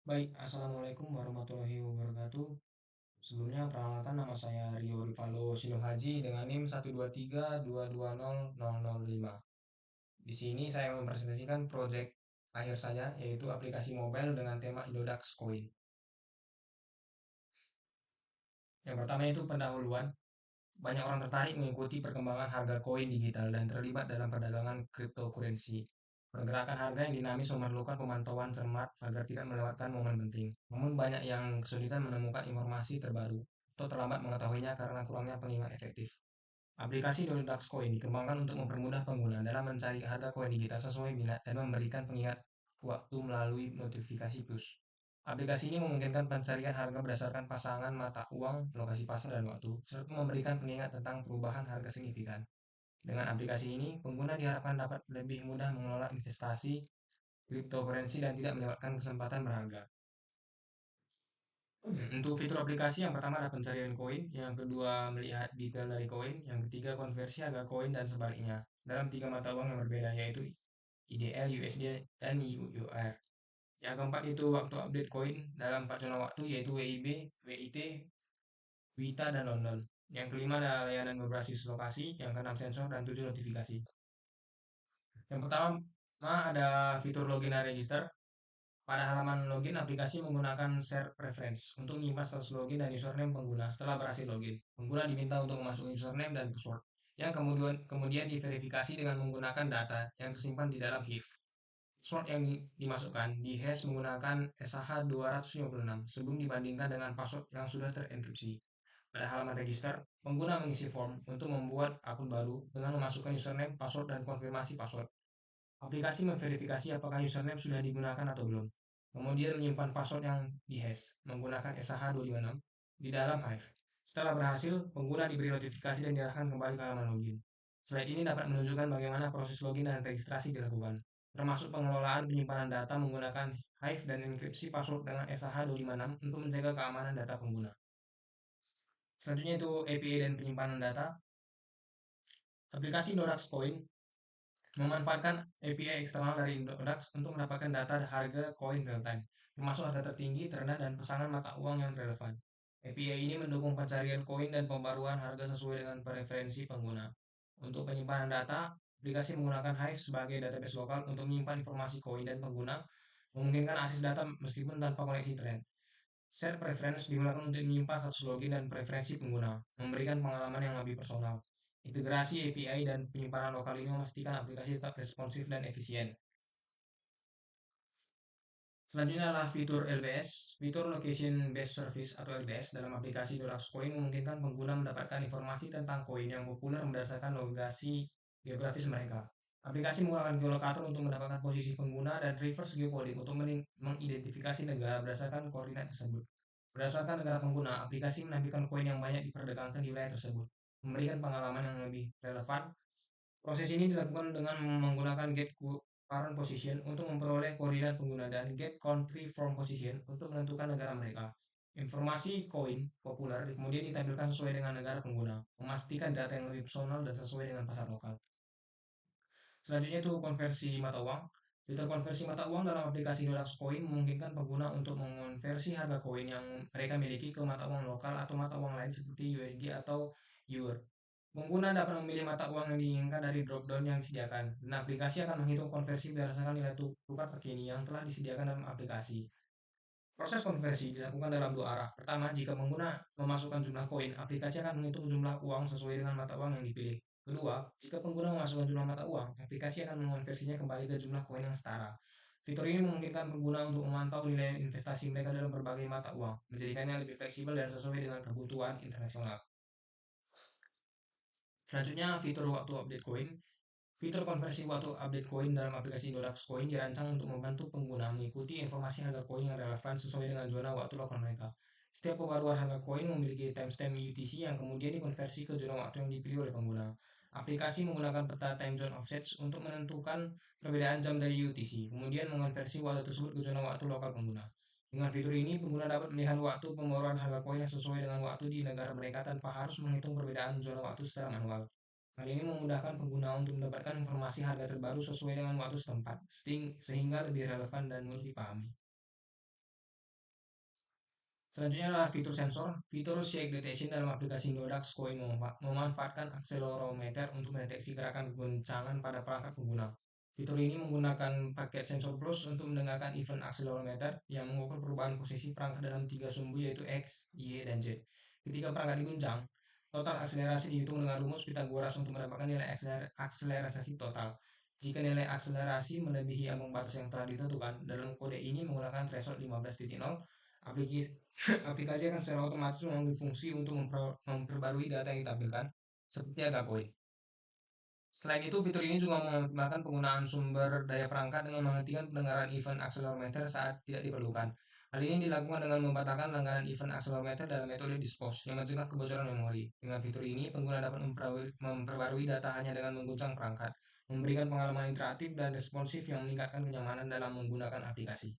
Baik, Assalamualaikum warahmatullahi wabarakatuh. Sebelumnya, perkenalkan nama saya Rio Rifalo Sinohaji dengan NIM 123220005. Di sini saya mempresentasikan proyek akhir saya, yaitu aplikasi mobile dengan tema Indodax Coin. Yang pertama itu pendahuluan. Banyak orang tertarik mengikuti perkembangan harga koin digital dan terlibat dalam perdagangan cryptocurrency. Pergerakan harga yang dinamis memerlukan pemantauan cermat agar tidak melewatkan momen penting. Namun banyak yang kesulitan menemukan informasi terbaru atau terlambat mengetahuinya karena kurangnya pengingat efektif. Aplikasi Dolodax Coin dikembangkan untuk mempermudah pengguna dalam mencari harga koin digital sesuai minat dan memberikan pengingat waktu melalui notifikasi push. Aplikasi ini memungkinkan pencarian harga berdasarkan pasangan mata uang, lokasi pasar, dan waktu, serta memberikan pengingat tentang perubahan harga signifikan. Dengan aplikasi ini, pengguna diharapkan dapat lebih mudah mengelola investasi cryptocurrency dan tidak melewatkan kesempatan berharga. Untuk fitur aplikasi, yang pertama ada pencarian koin, yang kedua melihat detail dari koin, yang ketiga konversi harga koin dan sebaliknya dalam tiga mata uang yang berbeda, yaitu IDR, USD, dan UUR. Yang keempat itu waktu update koin dalam 4 zona waktu, yaitu WIB, WIT, WITA, dan London. Yang kelima ada layanan berbasis lokasi, yang keenam sensor, dan tujuh notifikasi. Yang pertama ada fitur login dan register. Pada halaman login, aplikasi menggunakan share preference untuk menyimpan status login dan username pengguna setelah berhasil login. Pengguna diminta untuk memasukkan username dan password, yang kemudian diverifikasi dengan menggunakan data yang tersimpan di dalam HIF. Password yang dimasukkan dihash menggunakan SSH 256 sebelum dibandingkan dengan password yang sudah terenkripsi. Pada halaman register, pengguna mengisi form untuk membuat akun baru dengan memasukkan username, password, dan konfirmasi password. Aplikasi memverifikasi apakah username sudah digunakan atau belum. Kemudian menyimpan password yang dihash menggunakan SSH256 di dalam Hive. Setelah berhasil, pengguna diberi notifikasi dan diarahkan kembali ke halaman login. Slide ini dapat menunjukkan bagaimana proses login dan registrasi dilakukan, termasuk pengelolaan penyimpanan data menggunakan Hive dan enkripsi password dengan SSH256 untuk menjaga keamanan data pengguna. Selanjutnya itu API dan penyimpanan data. Aplikasi Nodax Coin memanfaatkan API eksternal dari Indodax untuk mendapatkan data harga koin real time, termasuk harga tertinggi, terendah, dan pasangan mata uang yang relevan. API ini mendukung pencarian koin dan pembaruan harga sesuai dengan preferensi pengguna. Untuk penyimpanan data, aplikasi menggunakan Hive sebagai database lokal untuk menyimpan informasi koin dan pengguna, memungkinkan akses data meskipun tanpa koneksi internet. Share preference digunakan untuk menyimpan status login dan preferensi pengguna, memberikan pengalaman yang lebih personal. Integrasi API dan penyimpanan lokal ini memastikan aplikasi tetap responsif dan efisien. Selanjutnya adalah fitur LBS, fitur Location Based Service atau LBS dalam aplikasi Dolax Coin memungkinkan pengguna mendapatkan informasi tentang koin yang populer berdasarkan lokasi geografis mereka. Aplikasi menggunakan geolocator untuk mendapatkan posisi pengguna dan reverse geocoding untuk mengidentifikasi negara berdasarkan koordinat tersebut. Berdasarkan negara pengguna, aplikasi menampilkan koin yang banyak diperdagangkan di wilayah tersebut, memberikan pengalaman yang lebih relevan. Proses ini dilakukan dengan menggunakan get current position untuk memperoleh koordinat pengguna dan get country from position untuk menentukan negara mereka. Informasi koin populer kemudian ditampilkan sesuai dengan negara pengguna, memastikan data yang lebih personal dan sesuai dengan pasar lokal. Selanjutnya itu konversi mata uang. Fitur konversi mata uang dalam aplikasi Dolax Coin memungkinkan pengguna untuk mengonversi harga koin yang mereka miliki ke mata uang lokal atau mata uang lain seperti USD atau EUR. Pengguna dapat memilih mata uang yang diinginkan dari drop-down yang disediakan, dan aplikasi akan menghitung konversi berdasarkan nilai tukar terkini yang telah disediakan dalam aplikasi. Proses konversi dilakukan dalam dua arah. Pertama, jika pengguna memasukkan jumlah koin, aplikasi akan menghitung jumlah uang sesuai dengan mata uang yang dipilih. Kedua, jika pengguna memasukkan jumlah mata uang, aplikasi akan mengonversinya kembali ke jumlah koin yang setara. Fitur ini memungkinkan pengguna untuk memantau nilai investasi mereka dalam berbagai mata uang, menjadikannya lebih fleksibel dan sesuai dengan kebutuhan internasional. Selanjutnya, fitur waktu update koin. Fitur konversi waktu update koin dalam aplikasi Dolax Coin dirancang untuk membantu pengguna mengikuti informasi harga koin yang relevan sesuai dengan zona waktu lokal mereka. Setiap pembaruan harga koin memiliki timestamp UTC yang kemudian dikonversi ke zona waktu yang dipilih oleh pengguna. Aplikasi menggunakan peta time zone offsets untuk menentukan perbedaan jam dari UTC, kemudian mengonversi waktu tersebut ke zona waktu lokal pengguna. Dengan fitur ini, pengguna dapat melihat waktu pembaruan harga koin yang sesuai dengan waktu di negara mereka tanpa harus menghitung perbedaan zona waktu secara manual. Hal ini memudahkan pengguna untuk mendapatkan informasi harga terbaru sesuai dengan waktu setempat, sehingga lebih relevan dan mudah dipahami. Selanjutnya adalah fitur sensor. Fitur shake detection dalam aplikasi Nodax Coin memanfaatkan akselerometer untuk mendeteksi gerakan goncangan pada perangkat pengguna. Fitur ini menggunakan paket sensor plus untuk mendengarkan event akselerometer yang mengukur perubahan posisi perangkat dalam tiga sumbu yaitu X, Y, dan Z. Ketika perangkat diguncang, total akselerasi dihitung dengan rumus Pitagoras untuk mendapatkan nilai akselerasi total. Jika nilai akselerasi melebihi ambang batas yang telah ditentukan, dalam kode ini menggunakan threshold 15.0, aplikasi akan secara otomatis mengambil fungsi untuk memperbarui data yang ditampilkan, seperti agak. Selain itu, fitur ini juga mengoptimalkan penggunaan sumber daya perangkat dengan menghentikan pendengaran event accelerometer saat tidak diperlukan. Hal ini dilakukan dengan membatalkan langganan event accelerometer dalam metode dispose yang mencegah kebocoran memori. Dengan fitur ini, pengguna dapat memperbarui data hanya dengan mengguncang perangkat, memberikan pengalaman interaktif dan responsif yang meningkatkan kenyamanan dalam menggunakan aplikasi.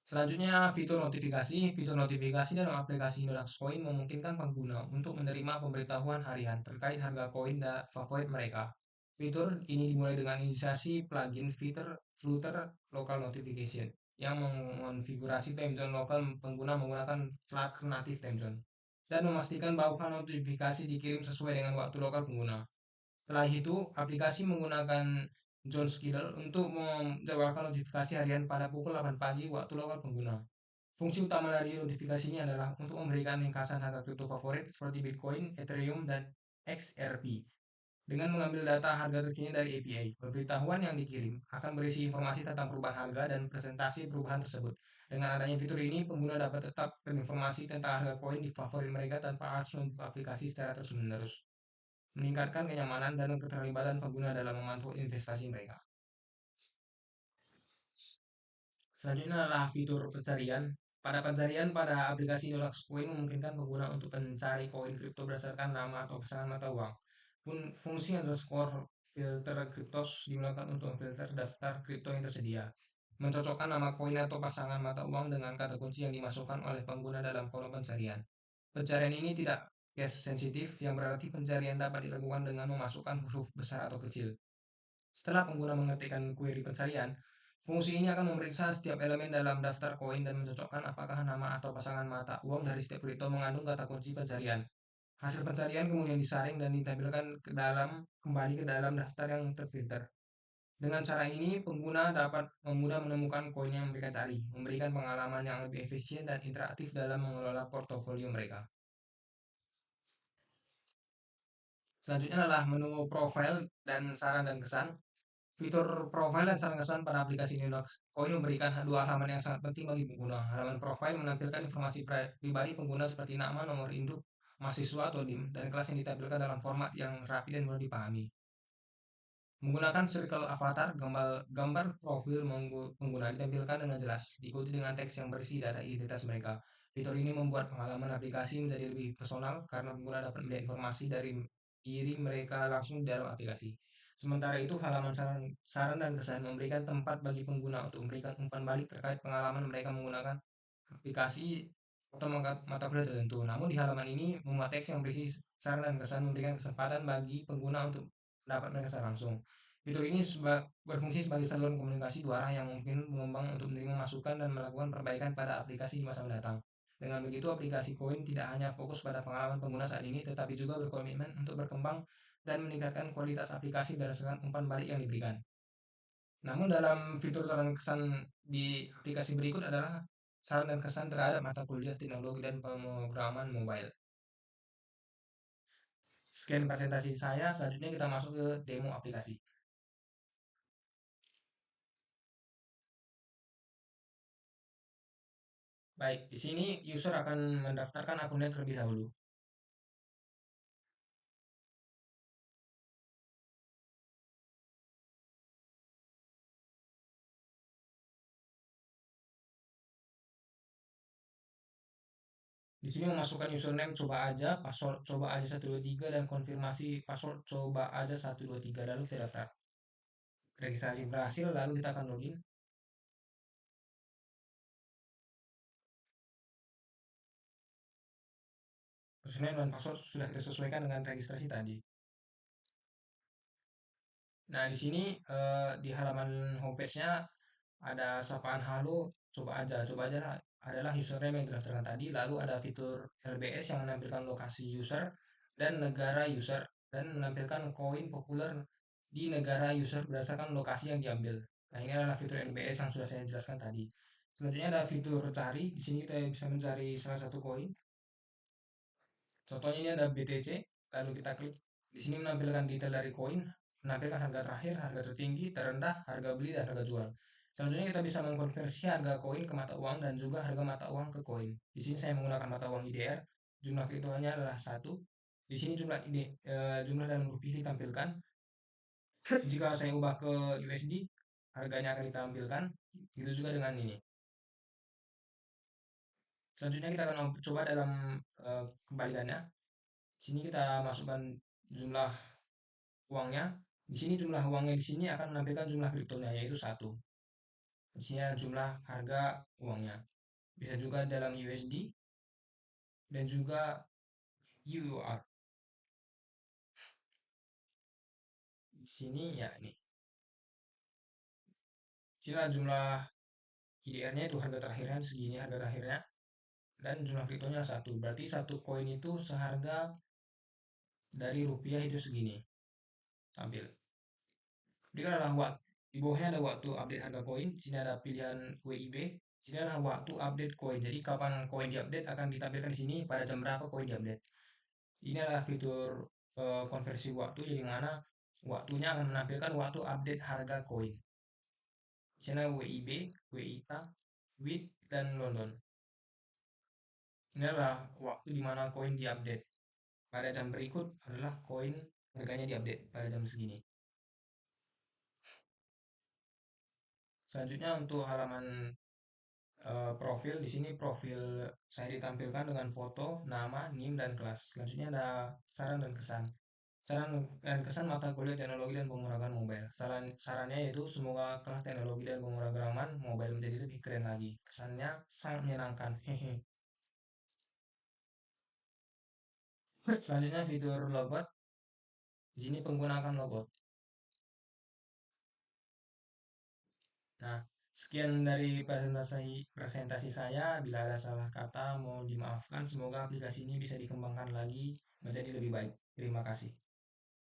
Selanjutnya, fitur notifikasi. Fitur notifikasi dalam aplikasi Nodax Coin memungkinkan pengguna untuk menerima pemberitahuan harian terkait harga koin favorit mereka. Fitur ini dimulai dengan inisiasi plugin fitur Flutter Local Notification yang mengonfigurasi time zone lokal pengguna menggunakan Flutter Native Time Zone dan memastikan bahwa notifikasi dikirim sesuai dengan waktu lokal pengguna. Setelah itu, aplikasi menggunakan John Skedule untuk menjadwalkan notifikasi harian pada pukul 8 pagi waktu lokal pengguna. Fungsi utama dari notifikasi ini adalah untuk memberikan ringkasan harga kripto favorit seperti Bitcoin, Ethereum, dan XRP. Dengan mengambil data harga terkini dari API, pemberitahuan yang dikirim akan berisi informasi tentang perubahan harga dan presentasi perubahan tersebut. Dengan adanya fitur ini, pengguna dapat tetap berinformasi tentang harga koin di favorit mereka tanpa harus membuka aplikasi secara terus-menerus, meningkatkan kenyamanan dan keterlibatan pengguna dalam memantau investasi mereka. Selanjutnya adalah fitur pencarian. Pada pencarian pada aplikasi Nodax Coin memungkinkan pengguna untuk mencari koin kripto berdasarkan nama atau pasangan mata uang. Fungsi underscore filter kriptos digunakan untuk memfilter daftar kripto yang tersedia, mencocokkan nama koin atau pasangan mata uang dengan kata kunci yang dimasukkan oleh pengguna dalam kolom pencarian. Pencarian ini tidak case sensitif, yang berarti pencarian dapat dilakukan dengan memasukkan huruf besar atau kecil. Setelah pengguna mengetikkan query pencarian, fungsi ini akan memeriksa setiap elemen dalam daftar koin dan mencocokkan apakah nama atau pasangan mata uang dari setiap kripto mengandung kata kunci pencarian. Hasil pencarian kemudian disaring dan ditampilkan kembali ke dalam daftar yang terfilter. Dengan cara ini, pengguna dapat mudah menemukan koin yang mereka cari, memberikan pengalaman yang lebih efisien dan interaktif dalam mengelola portofolio mereka. Selanjutnya adalah menu profile dan saran dan kesan. Fitur profile dan saran kesan pada aplikasi Linux Koin memberikan dua halaman yang sangat penting bagi pengguna. Halaman profile menampilkan informasi pribadi pengguna seperti nama, nomor induk, mahasiswa atau NIM, dan kelas yang ditampilkan dalam format yang rapi dan mudah dipahami. Menggunakan circle avatar, gambar profil pengguna ditampilkan dengan jelas, diikuti dengan teks yang berisi data identitas mereka. Fitur ini membuat pengalaman aplikasi menjadi lebih personal karena pengguna dapat melihat informasi dari diri mereka langsung di dalam aplikasi. Sementara itu, halaman saran dan kesan memberikan tempat bagi pengguna untuk memberikan umpan balik terkait pengalaman mereka menggunakan aplikasi atau mata kuliah tertentu. Namun di halaman ini memuat teks yang berisi saran dan kesan memberikan kesempatan bagi pengguna untuk mendapat mereka secara langsung. Fitur ini berfungsi sebagai saluran komunikasi dua arah yang mungkin mengembang untuk menerima masukan dan melakukan perbaikan pada aplikasi di masa mendatang. Dengan begitu, aplikasi Koin tidak hanya fokus pada pengalaman pengguna saat ini, tetapi juga berkomitmen untuk berkembang dan meningkatkan kualitas aplikasi berdasarkan umpan balik yang diberikan. Namun dalam fitur saran kesan di aplikasi berikut adalah saran dan kesan terhadap mata kuliah teknologi dan pemrograman mobile. Sekian presentasi saya, selanjutnya kita masuk ke demo aplikasi. Baik, di sini user akan mendaftarkan akunnya terlebih dahulu. Di sini memasukkan username coba aja, password coba aja 123 dan konfirmasi password coba aja 123 lalu kita daftar. Registrasi berhasil, lalu kita akan login. Username dan password sudah kita sesuaikan dengan registrasi tadi. Nah, di sini di halaman homepage-nya ada sapaan halo, coba aja lah. Adalah username yang didaftarkan tadi, lalu ada fitur LBS yang menampilkan lokasi user dan negara user dan menampilkan koin populer di negara user berdasarkan lokasi yang diambil. Nah, ini adalah fitur LBS yang sudah saya jelaskan tadi. Selanjutnya ada fitur cari. Di sini kita bisa mencari salah satu koin. Contohnya ini ada BTC, lalu kita klik. Di sini menampilkan detail dari koin, menampilkan harga terakhir, harga tertinggi, terendah, harga beli, dan harga jual. Selanjutnya kita bisa mengkonversi harga koin ke mata uang dan juga harga mata uang ke koin. Di sini saya menggunakan mata uang IDR, jumlah kriptonya adalah 1. Di sini jumlah dalam rupiah ditampilkan. Jika saya ubah ke USD, harganya akan ditampilkan. Itu juga dengan ini. Selanjutnya kita akan coba dalam kebalikannya. Di sini kita masukkan jumlah uangnya. Di sini jumlah uangnya di sini akan menampilkan jumlah kriptonya yaitu 1. Di sini ada jumlah harga uangnya. Bisa juga dalam USD dan juga EUR. Di sini ya ini. Di sini ada jumlah IDR-nya itu harga terakhirnya segini harga terakhirnya dan jumlah kriptonya 1. Berarti satu koin itu seharga dari rupiah itu segini tampil. Ini adalah waktu di bawahnya ada waktu update harga koin. Di sini ada pilihan WIB. Di sini adalah waktu update koin. Jadi kapan koin diupdate akan ditampilkan di sini pada jam berapa koin diupdate. Ini adalah fitur konversi waktu yang mana waktunya akan menampilkan waktu update harga koin. Di sini ada WIB, WIK, WIT, dan London. Ini adalah waktu di mana koin diupdate. Pada jam berikut adalah koin harganya diupdate pada jam segini. Selanjutnya untuk halaman profil. Di sini profil saya ditampilkan dengan foto, nama, NIM, dan kelas. Selanjutnya ada saran dan kesan. Saran dan kesan mata kuliah teknologi dan pemrograman mobile. Sarannya yaitu semoga kelas teknologi dan pemrograman mobile menjadi lebih keren lagi. Kesannya sangat menyenangkan. Hehe. Selanjutnya fitur logout. Di sini pengguna akan logout. Nah, sekian dari presentasi saya. Bila ada salah kata, mohon dimaafkan. Semoga aplikasi ini bisa dikembangkan lagi menjadi lebih baik. Terima kasih.